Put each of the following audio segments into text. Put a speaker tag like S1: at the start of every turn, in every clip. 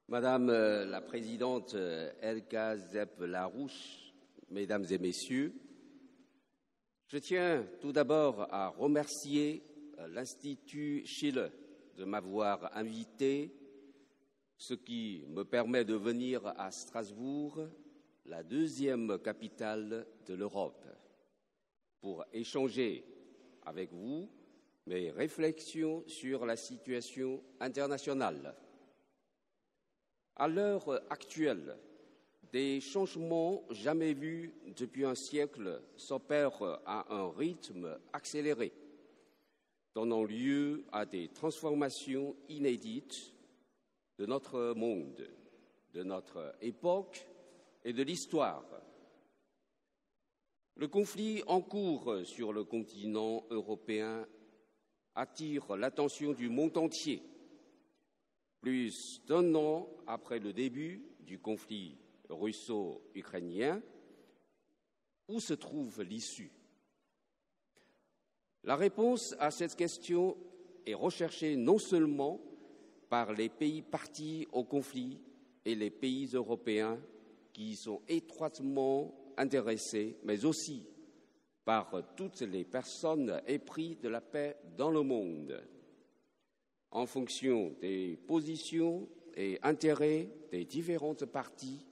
S1: Madame la Présidente Elka Zepp-Larouche, Mesdames et Messieurs, je tiens tout d'abord à remercier l'Institut Schiller de m'avoir invité, ce qui me permet de venir à Strasbourg, la deuxième capitale de l'Europe, pour échanger avec vous mes réflexions sur la situation internationale. À l'heure actuelle, des changements jamais vus depuis un siècle s'opèrent à un rythme accéléré, donnant lieu à des transformations inédites de notre monde, de notre époque et de l'histoire. Le conflit en cours sur le continent européen attire l'attention du monde entier. Plus d'un an après le début du conflit russo-ukrainien, où se trouve l'issue? La réponse à cette question est recherchée non seulement par les pays partis au conflit et les pays européens qui y sont étroitement intéressés, mais aussi par toutes les personnes épris de la paix dans le monde. En fonction des positions et intérêts des différentes parties,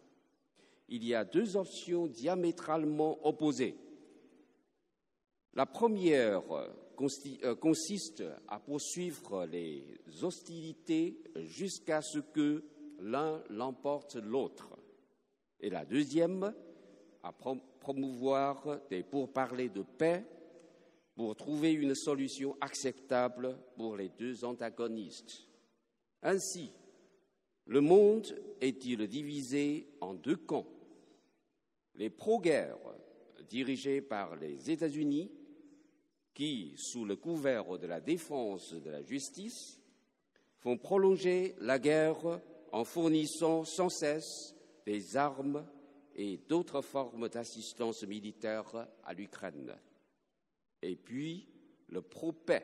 S1: il y a deux options diamétralement opposées. La première consiste à poursuivre les hostilités jusqu'à ce que l'un l'emporte l'autre. Et la deuxième, à promouvoir des pourparlers de paix pour trouver une solution acceptable pour les deux antagonistes. Ainsi, le monde est-il divisé en deux camps. Les pro-guerre, dirigés par les États-Unis, qui, sous le couvert de la défense de la justice, font prolonger la guerre en fournissant sans cesse des armes et d'autres formes d'assistance militaire à l'Ukraine. Et puis, le pro-paix,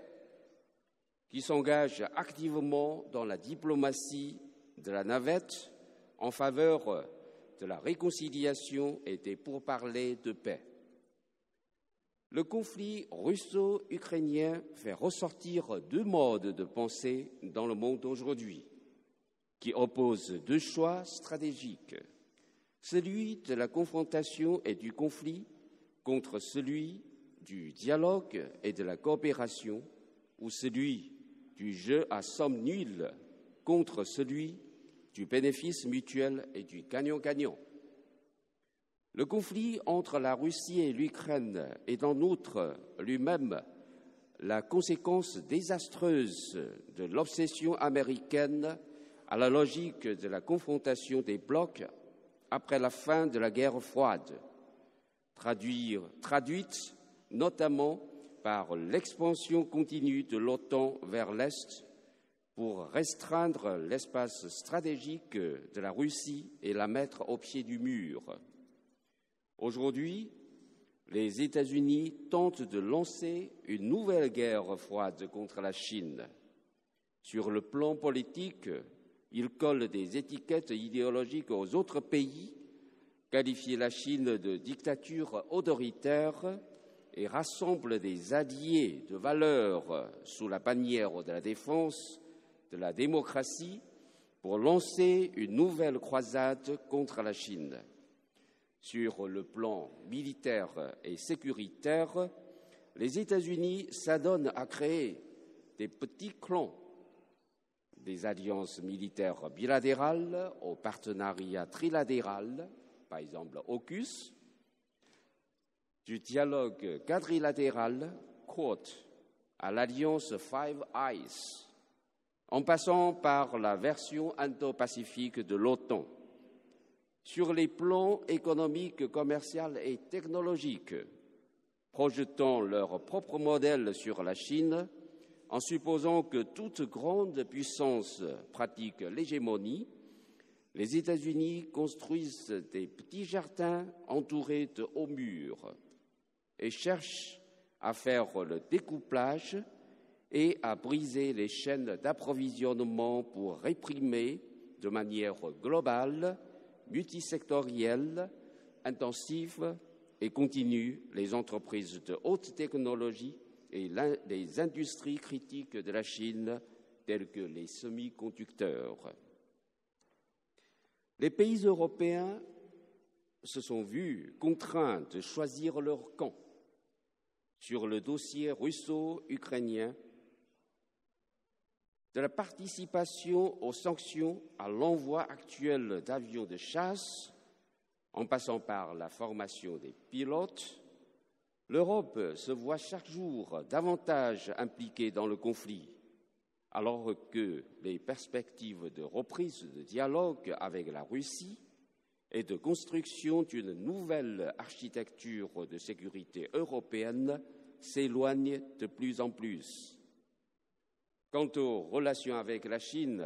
S1: qui s'engage activement dans la diplomatie de la navette en faveur de la réconciliation et des pourparlers de paix. Le conflit russo-ukrainien fait ressortir deux modes de pensée dans le monde aujourd'hui, qui opposent deux choix stratégiques, celui de la confrontation et du conflit contre celui du dialogue et de la coopération, ou celui du jeu à somme nulle contre celui du bénéfice mutuel et du gagnant-gagnant. Le conflit entre la Russie et l'Ukraine est en outre lui-même la conséquence désastreuse de l'obsession américaine à la logique de la confrontation des blocs après la fin de la guerre froide, traduite notamment par l'expansion continue de l'OTAN vers l'Est pour restreindre l'espace stratégique de la Russie et la mettre au pied du mur. Aujourd'hui, les États-Unis tentent de lancer une nouvelle guerre froide contre la Chine. Sur le plan politique, ils collent des étiquettes idéologiques aux autres pays, qualifient la Chine de dictature autoritaire et rassemblent des alliés de valeurs sous la bannière de la défense de la démocratie pour lancer une nouvelle croisade contre la Chine. Sur le plan militaire et sécuritaire, les États-Unis s'adonnent à créer des petits clans, des alliances militaires bilatérales au partenariat trilatéral, par exemple AUKUS, du dialogue quadrilatéral, Quad, à l'alliance Five Eyes, en passant par la version indo-pacifique de l'OTAN. Sur les plans économiques, commercial et technologiques, projetant leur propre modèle sur la Chine, en supposant que toute grande puissance pratique l'hégémonie, les États-Unis construisent des petits jardins entourés de hauts murs et cherchent à faire le découplage et à briser les chaînes d'approvisionnement pour réprimer de manière globale, multisectorielle, intensive et continue les entreprises de haute technologie et les industries critiques de la Chine, telles que les semi-conducteurs. Les pays européens se sont vus contraints de choisir leur camp sur le dossier russo-ukrainien, de la participation aux sanctions à l'envoi actuel d'avions de chasse, en passant par la formation des pilotes. L'Europe se voit chaque jour davantage impliquée dans le conflit, alors que les perspectives de reprise de dialogue avec la Russie et de construction d'une nouvelle architecture de sécurité européenne s'éloignent de plus en plus. Quant aux relations avec la Chine,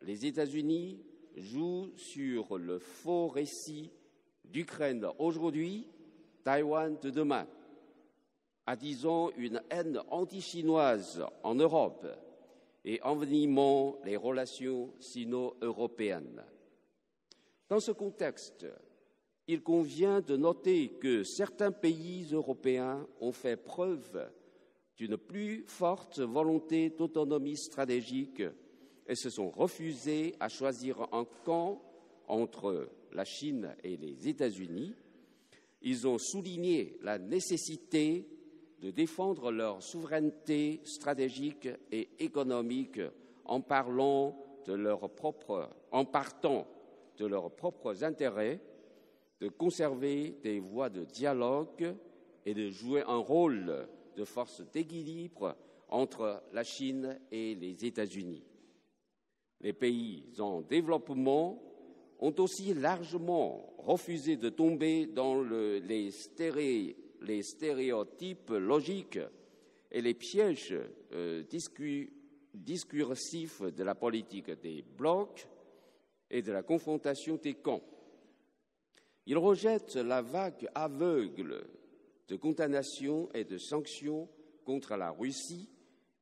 S1: les États-Unis jouent sur le faux récit d'Ukraine aujourd'hui, Taïwan de demain, attisant une haine anti-chinoise en Europe et envenimant les relations sino-européennes. Dans ce contexte, il convient de noter que certains pays européens ont fait preuve d'une plus forte volonté d'autonomie stratégique et se sont refusés à choisir un camp entre la Chine et les États-Unis. Ils ont souligné la nécessité de défendre leur souveraineté stratégique et économique en partant de leurs propres intérêts, de conserver des voies de dialogue et de jouer un rôle de force d'équilibre entre la Chine et les États-Unis. Les pays en développement ont aussi largement refusé de tomber dans les stéréotypes logiques et les pièges discursifs de la politique des blocs et de la confrontation des camps. Ils rejettent la vague aveugle de condamnation et de sanctions contre la Russie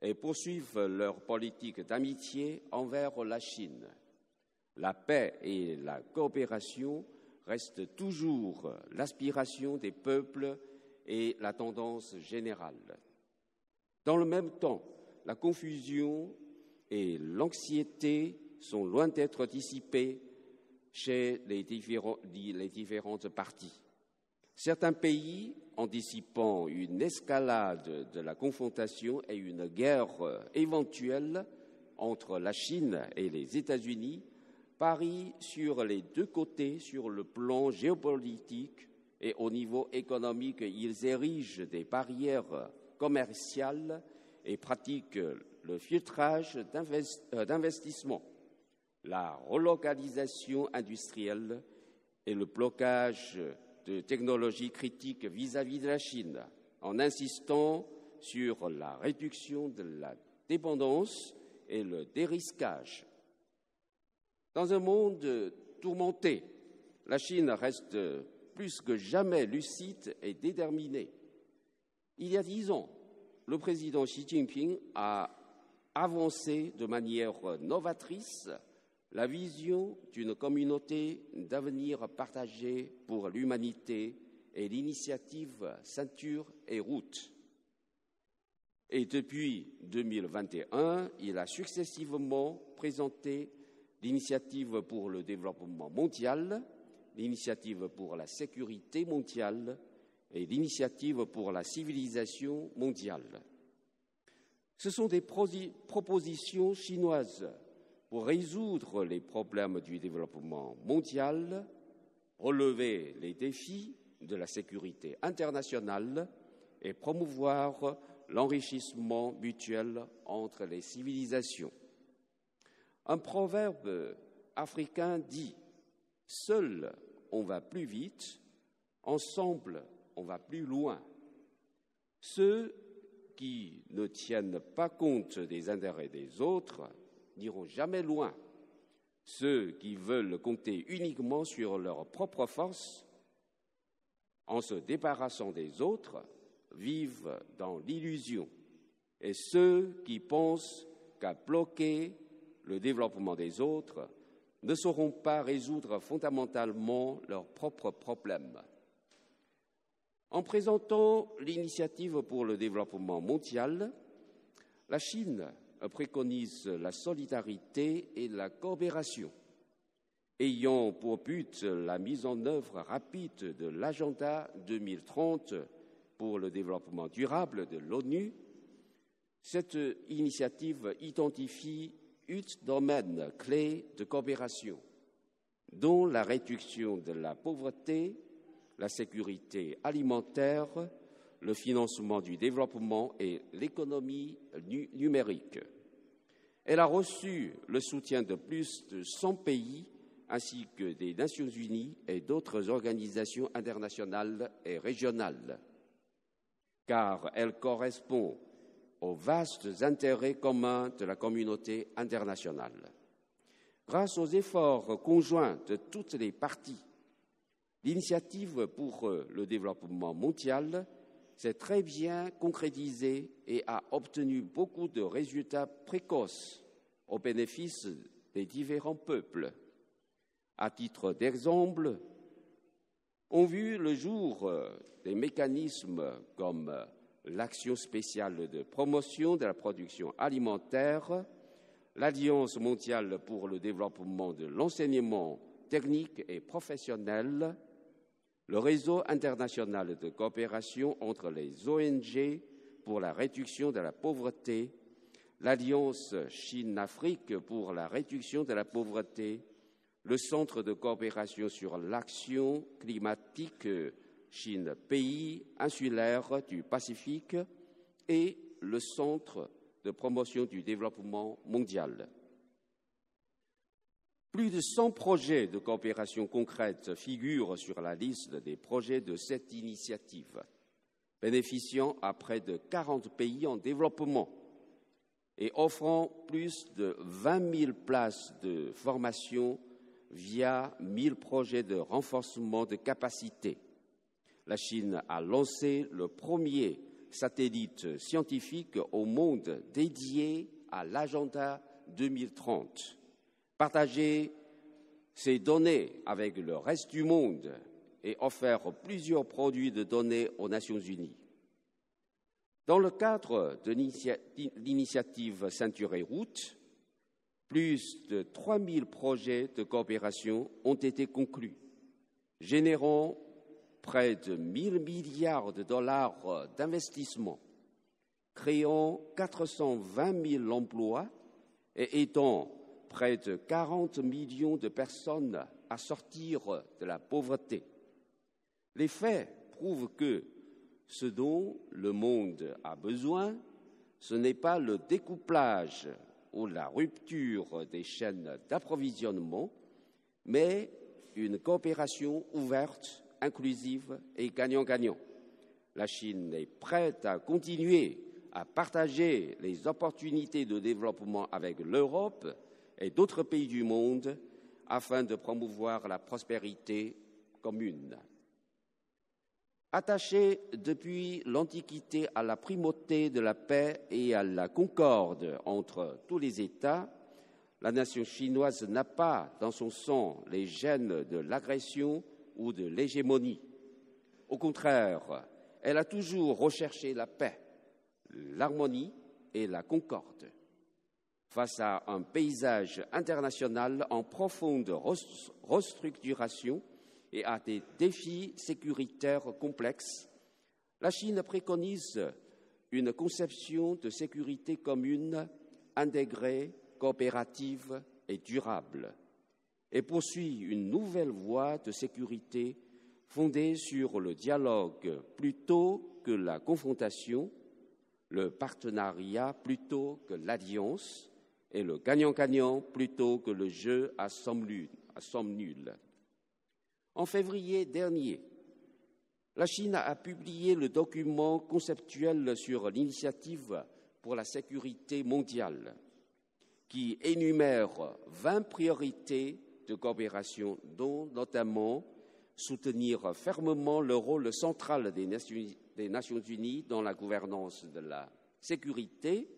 S1: et poursuivent leur politique d'amitié envers la Chine. La paix et la coopération restent toujours l'aspiration des peuples et la tendance générale. Dans le même temps, la confusion et l'anxiété sont loin d'être dissipées chez les différentes parties. Certains pays, en dissipant une escalade de la confrontation et une guerre éventuelle entre la Chine et les États-Unis, parient sur les deux côtés sur le plan géopolitique et au niveau économique. Ils érigent des barrières commerciales et pratiquent le filtrage d'investissement, la relocalisation industrielle et le blocage de technologies critiques vis-à-vis de la Chine, en insistant sur la réduction de la dépendance et le dérisquage. Dans un monde tourmenté, la Chine reste plus que jamais lucide et déterminée. Il y a 10 ans, le président Xi Jinping a avancé de manière novatrice la vision d'une communauté d'avenir partagée pour l'humanité et l'initiative Ceinture et Route. Et depuis 2021, il a successivement présenté l'initiative pour le développement mondial, l'initiative pour la sécurité mondiale et l'initiative pour la civilisation mondiale. Ce sont des propositions chinoises pour résoudre les problèmes du développement mondial, relever les défis de la sécurité internationale et promouvoir l'enrichissement mutuel entre les civilisations. Un proverbe africain dit « Seul, on va plus vite, ensemble, on va plus loin ». Ceux qui ne tiennent pas compte des intérêts des autres n'iront jamais loin. Ceux qui veulent compter uniquement sur leur propre force, en se débarrassant des autres, vivent dans l'illusion. Et ceux qui pensent qu'à bloquer le développement des autres ne sauront pas résoudre fondamentalement leurs propres problèmes. En présentant l'initiative pour le développement mondial, la Chine préconise la solidarité et la coopération, ayant pour but la mise en œuvre rapide de l'agenda 2030 pour le développement durable de l'ONU. Cette initiative identifie 8 domaines clés de coopération, dont la réduction de la pauvreté, la sécurité alimentaire, le financement du développement et l'économie numérique. Elle a reçu le soutien de plus de 100 pays ainsi que des Nations Unies et d'autres organisations internationales et régionales, car elle correspond aux vastes intérêts communs de la communauté internationale. Grâce aux efforts conjoints de toutes les parties, l'initiative pour le développement mondial s'est très bien concrétisée et a obtenu beaucoup de résultats précoces au bénéfice des différents peuples. À titre d'exemple, ont vu le jour des mécanismes comme l'Action spéciale de promotion de la production alimentaire, l'Alliance mondiale pour le développement de l'enseignement technique et professionnel, le réseau international de coopération entre les ONG pour la réduction de la pauvreté, l'Alliance Chine-Afrique pour la réduction de la pauvreté, le Centre de coopération sur l'action climatique Chine, pays insulaire du Pacifique, et le Centre de promotion du développement mondial. Plus de 100 projets de coopération concrète figurent sur la liste des projets de cette initiative, bénéficiant à près de 40 pays en développement et offrant plus de 20 000 places de formation via 1 000 projets de renforcement de capacité. La Chine a lancé le premier satellite scientifique au monde dédié à l'agenda 2030. Partager ces données avec le reste du monde et offert plusieurs produits de données aux Nations Unies. Dans le cadre de l'initiative Ceinture et Route, plus de 3 000 projets de coopération ont été conclus, générant près de 1 000 milliards de dollars d'investissement, créant 420 000 emplois et aidant près de 40 millions de personnes à sortir de la pauvreté. Les faits prouvent que ce dont le monde a besoin, ce n'est pas le découplage ou la rupture des chaînes d'approvisionnement, mais une coopération ouverte, inclusive et gagnant-gagnant. La Chine est prête à continuer à partager les opportunités de développement avec l'Europe et d'autres pays du monde afin de promouvoir la prospérité commune. Attachée depuis l'Antiquité à la primauté de la paix et à la concorde entre tous les États, la nation chinoise n'a pas dans son sang les gènes de l'agression ou de l'hégémonie. Au contraire, elle a toujours recherché la paix, l'harmonie et la concorde. Face à un paysage international en profonde restructuration et à des défis sécuritaires complexes, la Chine préconise une conception de sécurité commune, intégrée, coopérative et durable, et poursuit une nouvelle voie de sécurité fondée sur le dialogue plutôt que la confrontation, le partenariat plutôt que l'alliance et le gagnant-gagnant plutôt que le jeu à somme nulle. En février dernier, la Chine a publié le document conceptuel sur l'initiative pour la sécurité mondiale, qui énumère 20 priorités de coopération, dont notamment soutenir fermement le rôle central des Nations Unies dans la gouvernance de la sécurité,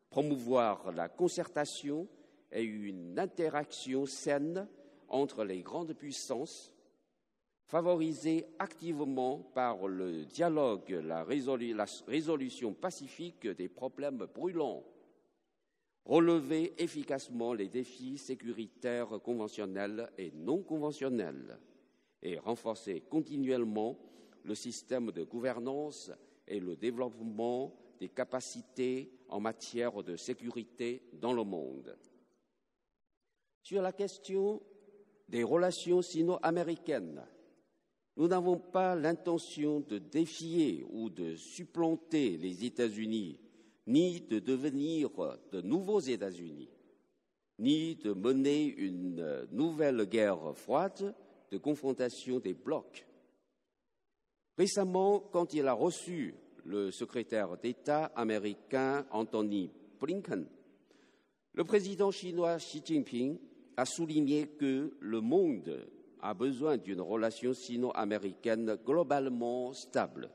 S1: promouvoir la concertation et une interaction saine entre les grandes puissances, favorisée activement par le dialogue, la résolution pacifique des problèmes brûlants, relever efficacement les défis sécuritaires conventionnels et non conventionnels et renforcer continuellement le système de gouvernance et le développement des capacités en matière de sécurité dans le monde. Sur la question des relations sino-américaines, nous n'avons pas l'intention de défier ou de supplanter les États-Unis, ni de devenir de nouveaux États-Unis, ni de mener une nouvelle guerre froide de confrontation des blocs. Récemment, quand il a reçu le secrétaire d'État américain Antony Blinken, le président chinois Xi Jinping a souligné que le monde a besoin d'une relation sino-américaine globalement stable,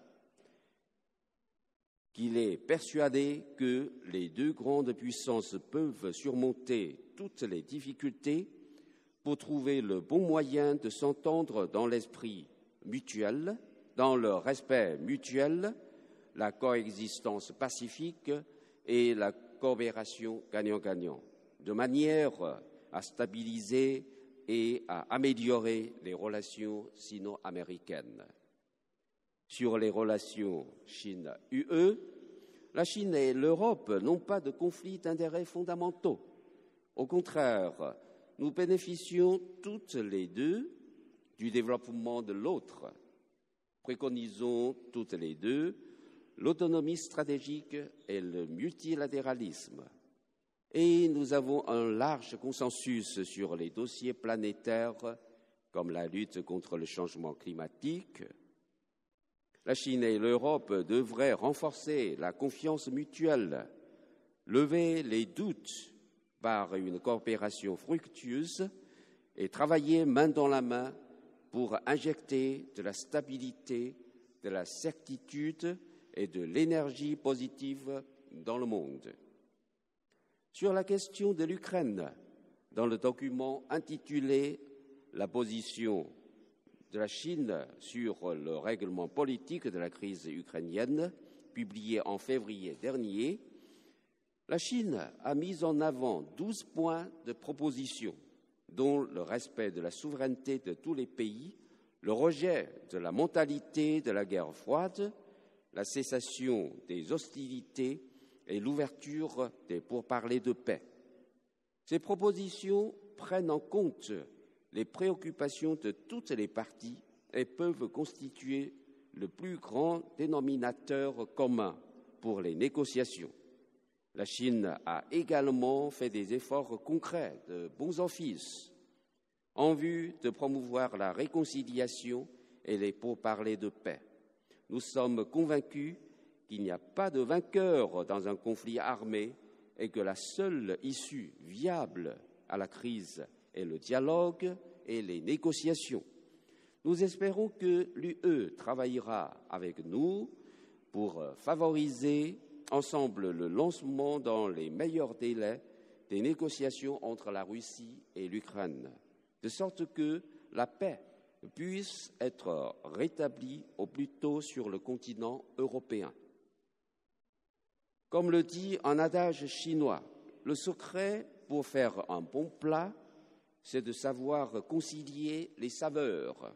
S1: qu'il est persuadé que les deux grandes puissances peuvent surmonter toutes les difficultés pour trouver le bon moyen de s'entendre dans l'esprit mutuel, dans le respect mutuel, la coexistence pacifique et la coopération gagnant-gagnant, de manière à stabiliser et à améliorer les relations sino-américaines. Sur les relations Chine-UE, la Chine et l'Europe n'ont pas de conflits d'intérêts fondamentaux. Au contraire, nous bénéficions toutes les deux du développement de l'autre. Préconisons toutes les deux l'autonomie stratégique et le multilatéralisme. Et nous avons un large consensus sur les dossiers planétaires comme la lutte contre le changement climatique. La Chine et l'Europe devraient renforcer la confiance mutuelle, lever les doutes par une coopération fructueuse et travailler main dans la main pour injecter de la stabilité, de la certitude et de l'énergie positive dans le monde. Sur la question de l'Ukraine, dans le document intitulé « La position de la Chine sur le règlement politique de la crise ukrainienne », publié en février dernier, la Chine a mis en avant 12 points de proposition, dont le respect de la souveraineté de tous les pays, le rejet de la mentalité de la guerre froide, la cessation des hostilités et l'ouverture des pourparlers de paix. Ces propositions prennent en compte les préoccupations de toutes les parties et peuvent constituer le plus grand dénominateur commun pour les négociations. La Chine a également fait des efforts concrets de bons offices en vue de promouvoir la réconciliation et les pourparlers de paix. Nous sommes convaincus qu'il n'y a pas de vainqueur dans un conflit armé et que la seule issue viable à la crise est le dialogue et les négociations. Nous espérons que l'UE travaillera avec nous pour favoriser ensemble le lancement dans les meilleurs délais des négociations entre la Russie et l'Ukraine, de sorte que la paix puisse être rétablie au plus tôt sur le continent européen. Comme le dit un adage chinois, le secret pour faire un bon plat, c'est de savoir concilier les saveurs.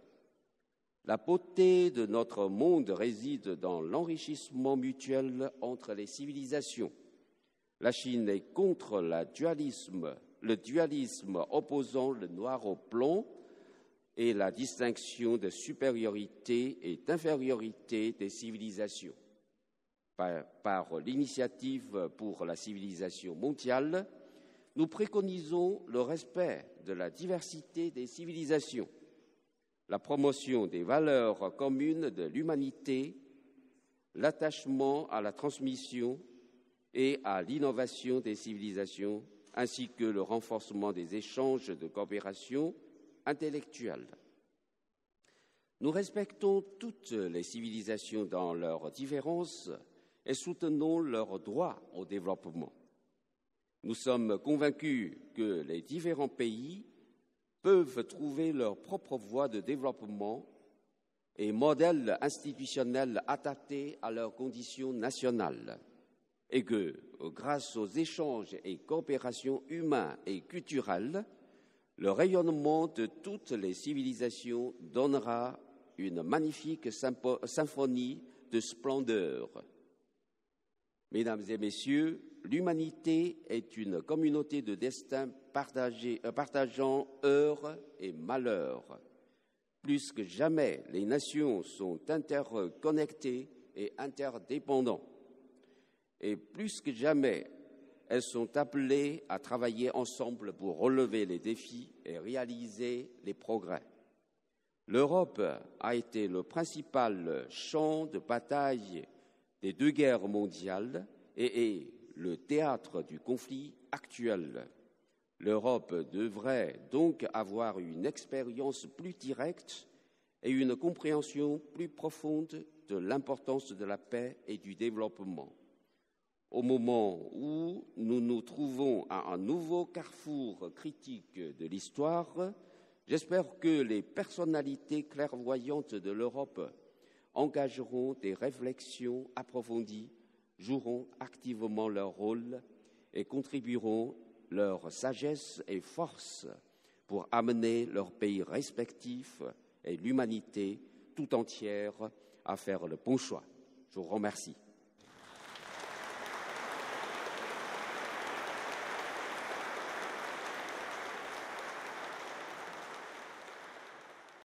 S1: La beauté de notre monde réside dans l'enrichissement mutuel entre les civilisations. La Chine est contre le dualisme opposant le noir au blanc et la distinction de supériorité et d'infériorité des civilisations. Par l'initiative pour la civilisation mondiale, nous préconisons le respect de la diversité des civilisations, la promotion des valeurs communes de l'humanité, l'attachement à la transmission et à l'innovation des civilisations, ainsi que le renforcement des échanges de coopération intellectuelle. Nous respectons toutes les civilisations dans leurs différences et soutenons leur droit au développement. Nous sommes convaincus que les différents pays peuvent trouver leur propre voie de développement et modèles institutionnels adaptés à leurs conditions nationales, et que, grâce aux échanges et coopérations humains et culturelles, le rayonnement de toutes les civilisations donnera une magnifique symphonie de splendeur. Mesdames et messieurs, l'humanité est une communauté de destin partageant heurts et malheurs. Plus que jamais, les nations sont interconnectées et interdépendantes. Et plus que jamais, elles sont appelées à travailler ensemble pour relever les défis et réaliser les progrès. L'Europe a été le principal champ de bataille des 2 guerres mondiales et est le théâtre du conflit actuel. L'Europe devrait donc avoir une expérience plus directe et une compréhension plus profonde de l'importance de la paix et du développement. Au moment où nous nous trouvons à un nouveau carrefour critique de l'histoire, j'espère que les personnalités clairvoyantes de l'Europe engageront des réflexions approfondies, joueront activement leur rôle et contribueront leur sagesse et force pour amener leurs pays respectifs et l'humanité tout entière à faire le bon choix. Je vous remercie.